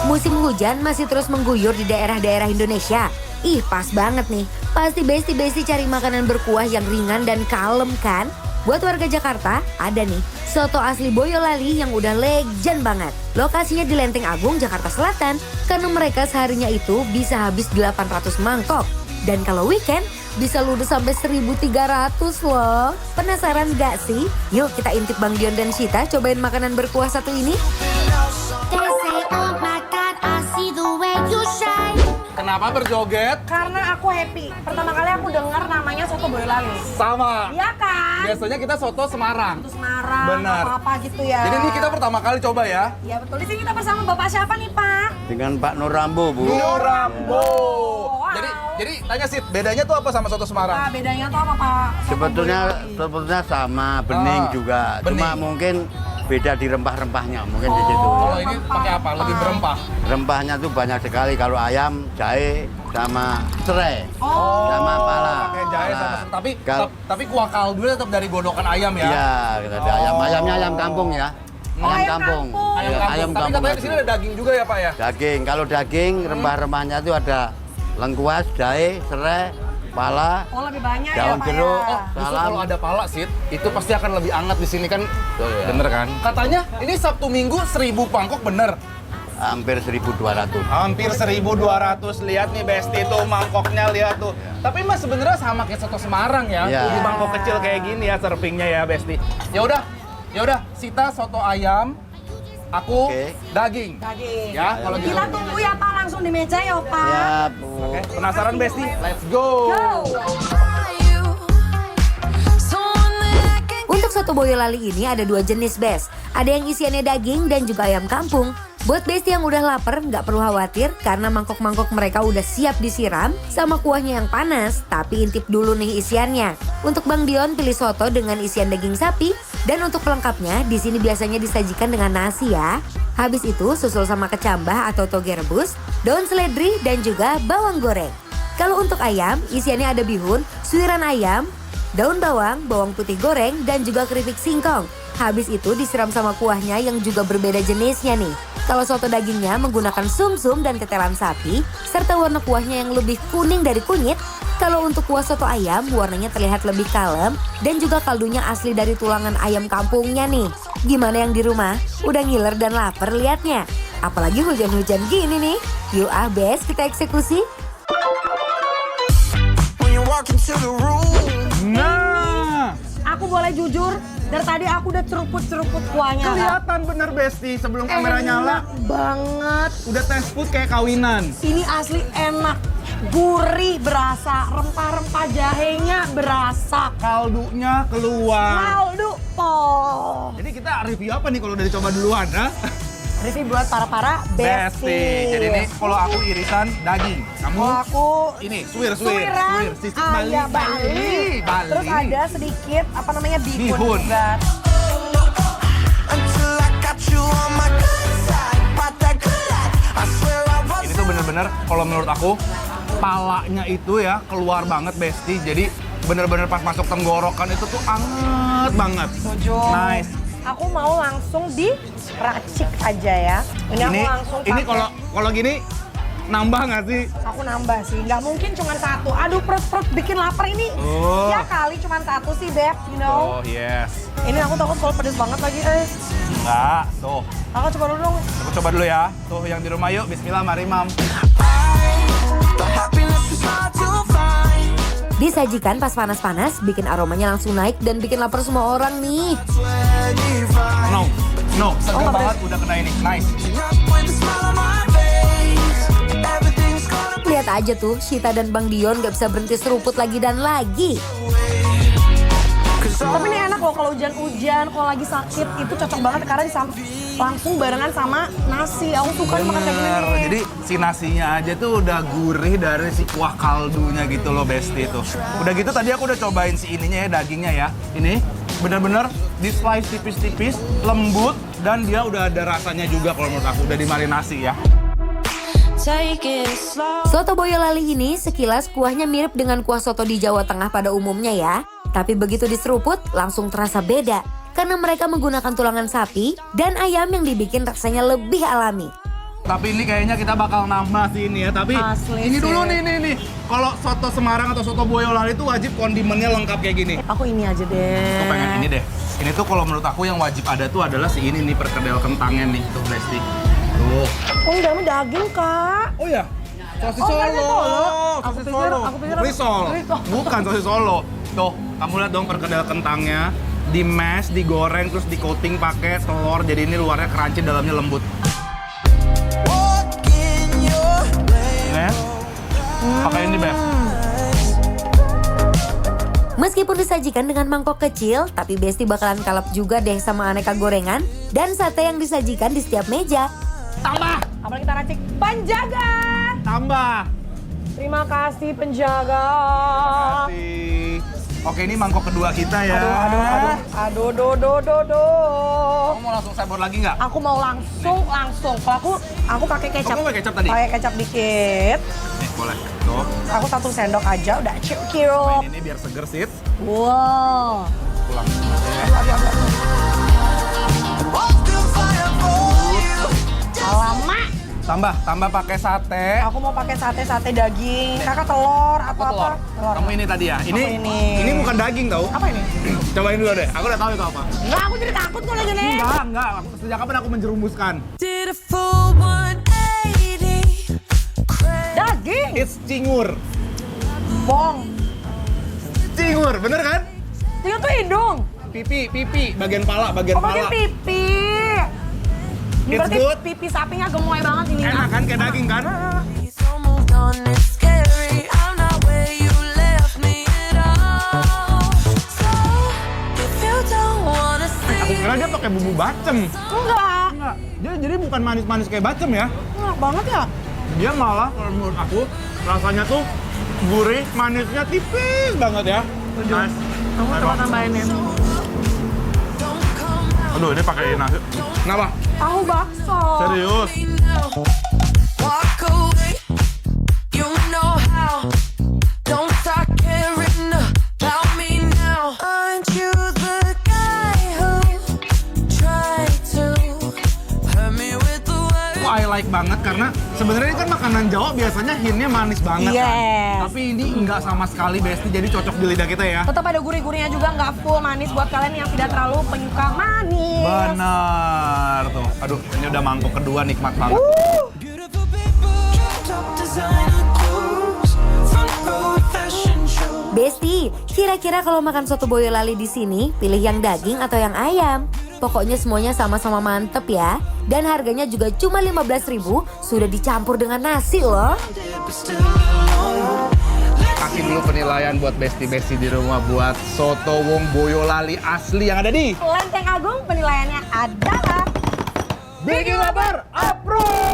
Musim hujan masih terus mengguyur di daerah-daerah Indonesia. Ih, pas banget nih. Pasti besti-besti cari makanan berkuah yang ringan dan kalem kan? Buat warga Jakarta, ada nih soto asli Boyolali yang udah legend banget. Lokasinya di Lenteng Agung, Jakarta Selatan. Karena mereka seharinya itu bisa habis 800 mangkok. Dan kalau weekend, bisa ludes sampai 1.300 loh. Penasaran gak sih? Yuk kita intip Bang Dion dan Syita cobain makanan berkuah satu ini. Kenapa berjoget? Karena aku happy. Pertama kali aku dengar namanya soto Boyolali. Sama. Iya kan? Biasanya kita soto Semarang. Soto Semarang, Benar. apa-apa gitu ya. Jadi ini kita pertama kali coba ya. Iya betul. Di sini kita bersama Bapak siapa nih Pak? Dengan Pak Nur Rambo, Bu. Nur Rambo. Wow. Jadi tanya Sid, bedanya tuh apa sama soto Semarang? Nah, bedanya tuh apa Pak? Soto Sebetulnya Boyolali. sama, bening Ah, juga. bening. Cuma mungkin beda di rempah-rempahnya, mungkin di situ. Kalau ini pakai apa? Lebih berempah. Rempahnya tuh banyak sekali. Kalau ayam, jahe, sama serai, sama pala. Pakai jahe sama Pala. tapi Kal- tapi kuah kaldunya tetap dari godokan ayam ya. Iya, kita ada ayam. Ayamnya ayam kampung ya. Oh, Ayam ayam kampung. kampung. Ayam Iya, kampung. Tapi katanya di sini ada daging juga ya Pak ya? Daging. Kalau daging, rempah-rempahnya itu ada lengkuas, jahe, serai, pala, Oh lebih banyak ya daun Pak jeruk. ya? Oh, justru Salam. kalau ada pala Sid, itu pasti akan lebih hangat di sini kan. Bener kan? Katanya ini Sabtu Minggu 1.000 pangkok bener. Hampir 1.200. Hampir 1.200. Lihat nih Besti tuh mangkoknya, lihat tuh. Tapi Mas sebenarnya sama kayak soto Semarang ya. Iya. Di mangkok kecil kayak gini ya servingnya ya Besti. Ya udah, Sita soto ayam, aku Oke. daging. Daging. Ya, kalau gitu. Kita tunggu ya Pak langsung di meja ya Pak. Ya, Bu. Oke, penasaran Besti? Let's go. Go. Untuk soto Boyolali ini ada dua jenis Bes. Ada yang isiannya daging dan juga ayam kampung. Buat besti yang udah lapar nggak perlu khawatir karena mangkok-mangkok mereka udah siap disiram sama kuahnya yang panas. Tapi intip dulu nih isiannya. Untuk Bang Dion pilih soto dengan isian daging sapi dan untuk pelengkapnya di sini biasanya disajikan dengan nasi ya. Habis itu susul sama kecambah atau toge rebus, daun seledri dan juga bawang goreng. Kalau untuk ayam isiannya ada bihun, suiran ayam, daun bawang, bawang putih goreng, dan juga keripik singkong. Habis itu disiram sama kuahnya yang juga berbeda jenisnya nih. Kalau soto dagingnya menggunakan sumsum dan tetelan sapi, serta warna kuahnya yang lebih kuning dari kunyit. Kalau untuk kuah soto ayam, warnanya terlihat lebih kalem dan juga kaldunya asli dari tulangan ayam kampungnya nih. Gimana yang di rumah? Udah ngiler dan lapar liatnya? Apalagi hujan-hujan gini nih. Yuk Bes, kita eksekusi. Nah, Aku boleh jujur, dari tadi aku udah ceruput-ceruput kuahnya. Kak. kelihatan bener Besti sebelum kamera nyala. Enak banget. Udah tes food kayak kawinan. Ini asli enak. Gurih berasa, rempah-rempah jahenya berasa. Kaldunya keluar. Kaldu po. Jadi kita review apa nih kalau udah dicoba duluan? Ha? Review buat para besti. Jadi ini kalau aku irisan daging. Kamu Kalau aku ini suwir. suiran Sisik ayam Bali. Terus ada sedikit apa namanya bihun Bihun. juga. Ini tuh bener-bener kalau menurut aku palanya itu ya keluar banget Besti. Jadi bener-bener pas masuk tenggorokan itu tuh anget banget. Setuju. Nice. Aku mau langsung diracik aja ya. Ini aku langsung ini pakai. kalau gini nambah nggak sih? Aku nambah sih, nggak mungkin cuma satu. Aduh perut bikin lapar ini. Oh. Ya kali cuma satu sih Beb, you know. Oh yes. Ini aku takut kalau pedes banget lagi Enggak, tuh. Aku coba dulu dong. Aku coba dulu ya. Tuh yang di rumah yuk. Bismillah, mari mam. Disajikan pas panas-panas, bikin aromanya langsung naik dan bikin lapar semua orang nih. No, seger banget udah kena ini. Nice. Lihat aja tuh, Syita dan Bang Dion gak bisa berhenti seruput lagi dan lagi. Tapi ini enak loh kalau hujan-hujan, kalau lagi sakit itu cocok banget karena langsung barengan sama nasi. Aku suka makan kayak gini. Bener. nih. Jadi si nasinya aja tuh udah gurih dari si kuah kaldunya gitu loh Besti tuh. Udah gitu tadi aku udah cobain si ininya ya, dagingnya ya. Ini bener-bener di slice tipis-tipis, lembut, dan dia udah ada rasanya juga kalau menurut aku. Udah dimarinasi ya. Soto Boyolali ini sekilas kuahnya mirip dengan kuah soto di Jawa Tengah pada umumnya ya. Tapi begitu diseruput langsung terasa beda. Karena mereka menggunakan tulangan sapi dan ayam yang dibikin rasanya lebih alami. Tapi ini kayaknya kita bakal nambah sih ini ya. Tapi Asli ini sih. dulu nih. Kalau soto Semarang atau soto Boyolali itu wajib kondimennya lengkap kayak gini. Aku ini aja deh. Aku pengen ini deh. Ini tuh kalau menurut aku yang wajib ada tuh adalah si ini nih, perkedel kentangnya nih, tuh Besti. Tuh. Oh, ini dalamnya daging, Kak. Oh iya. Sosis Oh, Solo. sosis Solo. Sosis Aku Solo. pikir Risol. risol. Bukan sosis Solo. Tuh, kamu lihat dong perkedel kentangnya di mash, digoreng terus di coating pakai telur. Jadi ini luarnya crunchy, dalamnya lembut. Nih. Pakai ini, Beb. Meskipun disajikan dengan mangkok kecil, tapi Besti bakalan kalap juga deh sama aneka gorengan dan sate yang disajikan di setiap meja. Tambah. Apalagi kita racik penjaga. Tambah. Terima kasih penjaga. Kasih. Oke, ini mangkok kedua kita ya. Aduh. Kamu mau langsung sabor lagi nggak? Aku mau langsung. Kalau aku pakai kecap. Kamu pakai kecap tadi? Pakai kecap dikit. Nih, boleh. Tuh. Aku 1 sendok aja udah cukup. Main ini biar seger sih. Wow. Pulang. Alamak. Tambah pakai sate. Aku mau pakai sate daging. Kakak telur atau apa? Telur. Kamu ini tadi ya? ini. Ini bukan daging tau? Apa ini? Cobain dulu deh. Aku udah tahu itu apa. Enggak, aku jadi takut kalau gini. Enggak. Sejak kapan aku menjerumuskan? Daging. It's cingur. Bong. Cingur, bener kan? Itu tuh hidung. Pipi, bagian pala, bagian Oh, pala. pakai pipi. Ini It's berarti good. pipi sapinya gemoy banget ini. Enak kan, kayak daging kan? Aku kira dia pakai bumbu bacem. Enggak. Enggak. Jadi bukan manis-manis kayak bacem ya. Enak banget ya. Dia malah kalau menurut aku rasanya tuh gurih, manisnya tipis banget ya. Nice. Kamu coba tambahin ya. Aduh, ini pakai nasi. Kenapa? Tahu bakso. Serius? I like banget karena sebenarnya kan makanan Jawa biasanya hintnya manis banget Yes. kan. Tapi ini enggak sama sekali Besti, jadi cocok di lidah kita ya. Tetap ada gurih-gurihnya juga, nggak full manis buat kalian yang tidak terlalu penyuka manis. Benar tuh. Aduh, ini udah mangkok kedua nikmat banget. Besti, kira-kira kalau makan soto Boyolali di sini, pilih yang daging atau yang ayam? Pokoknya semuanya sama-sama mantep ya. Dan harganya juga cuma 15.000, sudah dicampur dengan nasi loh. Kasih dulu penilaian buat Besti-Besti di rumah buat soto wong Boyolali asli yang ada di Lenteng Agung penilaiannya adalah Bikin Lapar Approve!